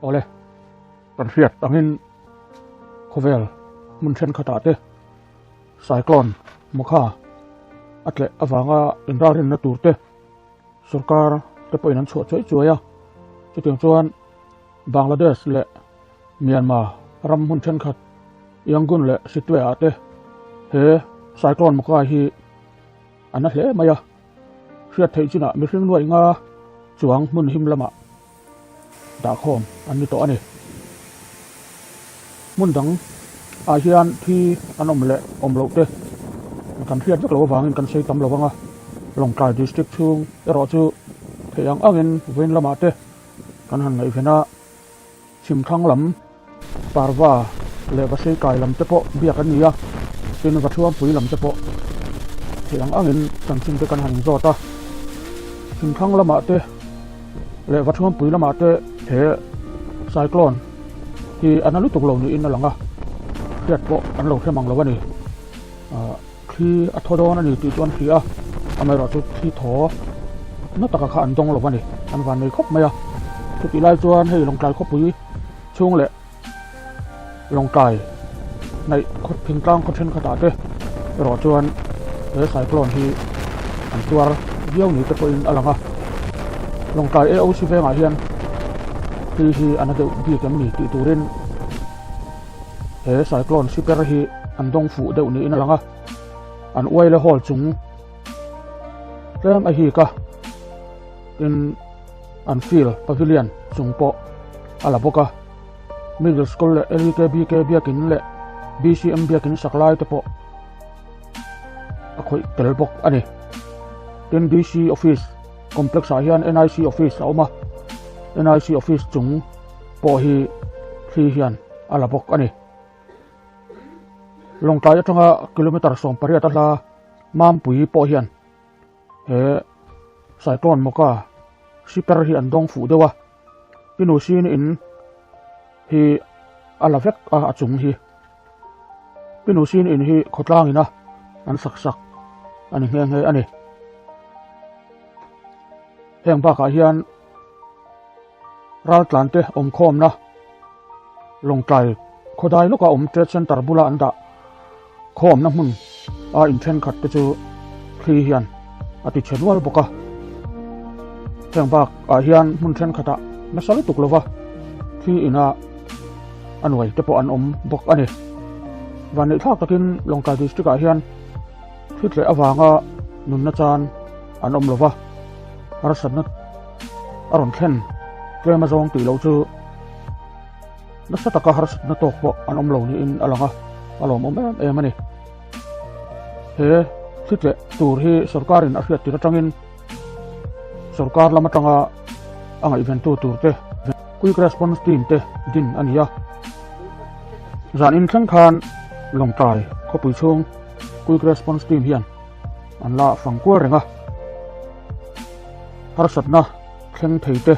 ole kan riat angin khovel mun chen khata te cyclone mokha atle awanga inrarin na turte sarkar te poinan chho choi chuaya chutiang chuan Bangladesh le Myanmar ram mun chen khat yangun le sitwe ate he cyclone mokha hi ana hle maya riat thei china mi hring nuai nga chuang mun him lama da khom an ni to ani mun dang a hian thi anom le omlo te kan riat vek lo wangin kan sei tam lo wanga Longkai district chung ero chu theyang angin vein lama te kan han ngai phena chim thang lam parwa le ba sei kai lam te po biak an nia tin va thuam pui lam te po theyang angin kan chim te kan han zo ta chim thang lama te le va thuam pui lama te the cyclone hi analu tuk lo ni in langa riat po an lo themang lo wani khi athodon ani ti chuan khi a amero chu thi tho na taka kha an dong lo wani an van nei khop maya chu ti lai chuan hei Longkai khop pui chung le Longkai nei khot thing tang khot then khata te ro chuan he cyclone hi an tuar viau ni te po in alanga Longkai e o si ve nga hian hi anade bi kam ni ti turin he cyclone super hi an dong fu deuh ni in alanga an uai le hol chung tlem a hi ka in an field pavilion chung po ala boka middle school le LKB biakin le BCM biakin saklai te po a khoi tel bok ani in DC office complex a hian NIC office a oma NIC office chung po hi thi hian ala bok ani Longkai atanga kilometer som paria ta la mam pui po hian he cyclone moka super hi an dong fu dewa pinu sin in hi ala vek a chung hi pinu sin in hi khotlang ina an sak ani nge ani heng ba ka hian ral tlante om khom na Longkai khodai loka om trade center bula anda khom na mun a in then khat te chu khi hian ati chenwal boka heng ba a hian mun then khata na sal tuk lova khi ina anwai te po an om bok ani van nei thak takin Longkai district a hian thitle awanga nun na chan an om lova ar sanat aron thlen tlema zong ti lo chu na sataka har na tok po an om lo ni in alanga alom om em ani he thitle tur hi sarkarin a hriat ti atangin sarkar lama tanga anga event tur te quick response team te din ania zan in thlang khan Longkai khopui chung quick response team hian an la fangkua renga har satna thleng theite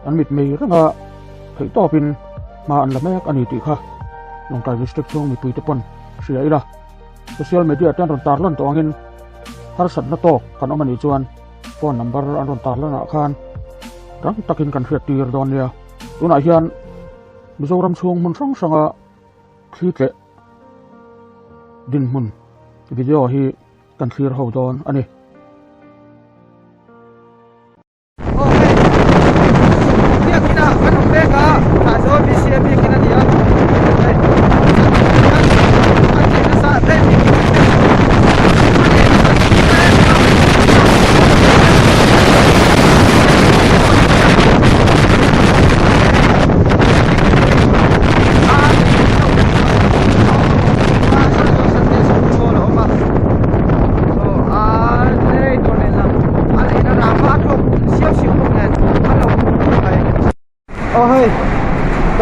an mit mei ranga thei topin ma an lamek ani ti kha Longkai district chung mi pui te pon sia ila social media tan ron tar lon to angin har satna to kan omani chuan phone number an ron tar lana khan rang takin kan hriat tir don nia tuna hian mizoram chung mun sang sanga thlitle din mun video hi kan thlir ho don ani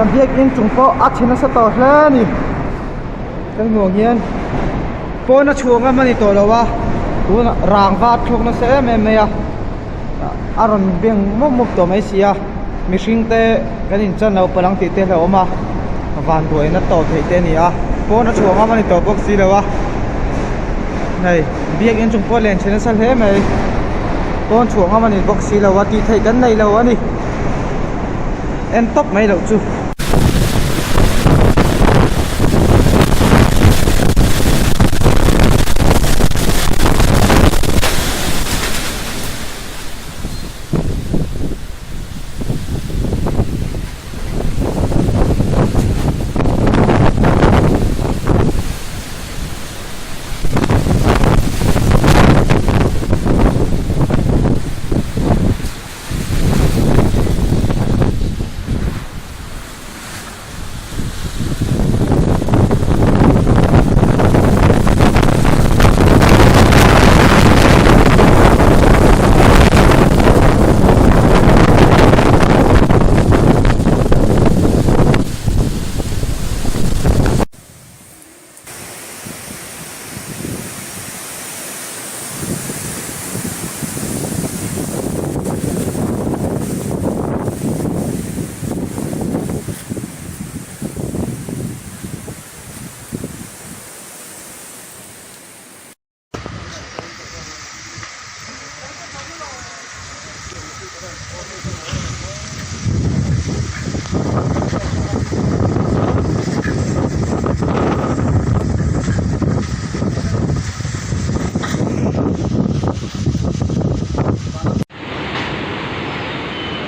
kan biak in chung po athina sa to hlani kan ngong hian po na chuanga mani to lawa tuna rangwa thok na se me ya aron beng mok to mai sia mishing te kan in chan lo palang ti te lo ma van duai na to thei te ni a po na chuanga mani to box si lawa nei biak in chung po len chena sal he mai po chuanga mani box si lawa ti thei kan nei lo ani en top mai lo chu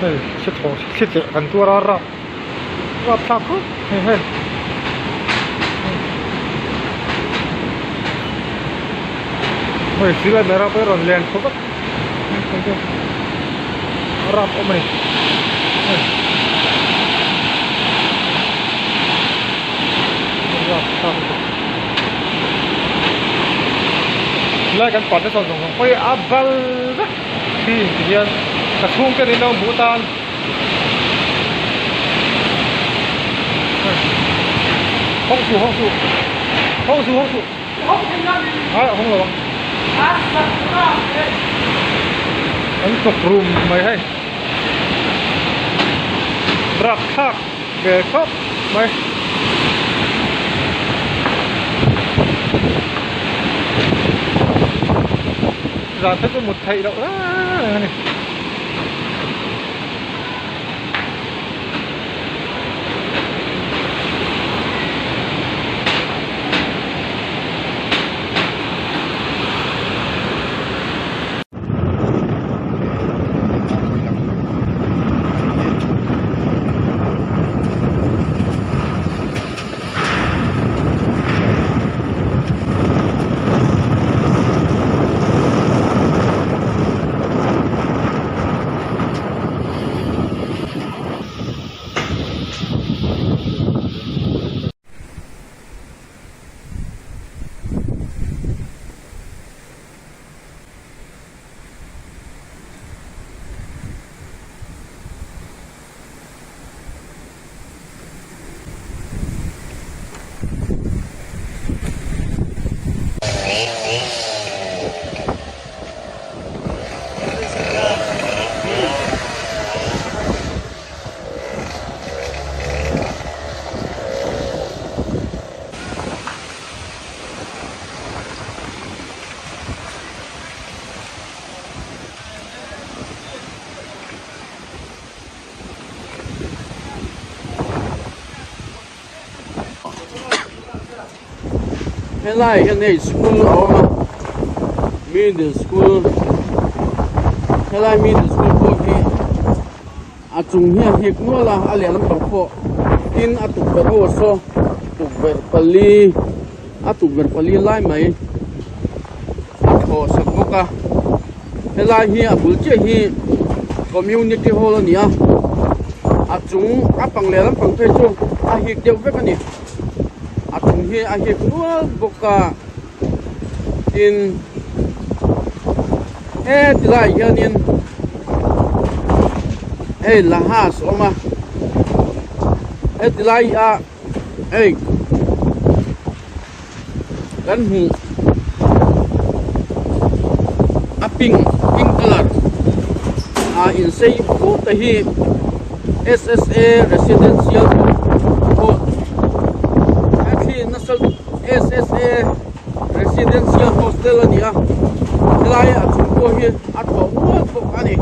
Hey, shit, kan tu rara. What takut? Hey. Hey, sila merah peron land sobat. Rap omai. Rap takut. Lai kan pada song. Hey, abal. Dia Kasung ke rinang Bhutan. Hong su. Hong lo. Anh cục room mày hay. Brak thak về khóc mày. Giờ thấy có một thầy đậu đó này. Hiện nay school ở middle school, hiện nay middle school có khi chung hiền hiệp nữa là anh làm bằng phổ tin tụt về đâu so tụt về Pali lại mấy phổ sắp có cả hiện nay hiền buổi chiều hiền community hall này chung bằng làm bằng thuê chung hiệp đều với cái này chung hiền hiệp nữa boka in lại hiền lahas oma lại kan hu pink color in say po tahi SSA residential po actually nasal SSA residential hostel ania lai at po hi at po ani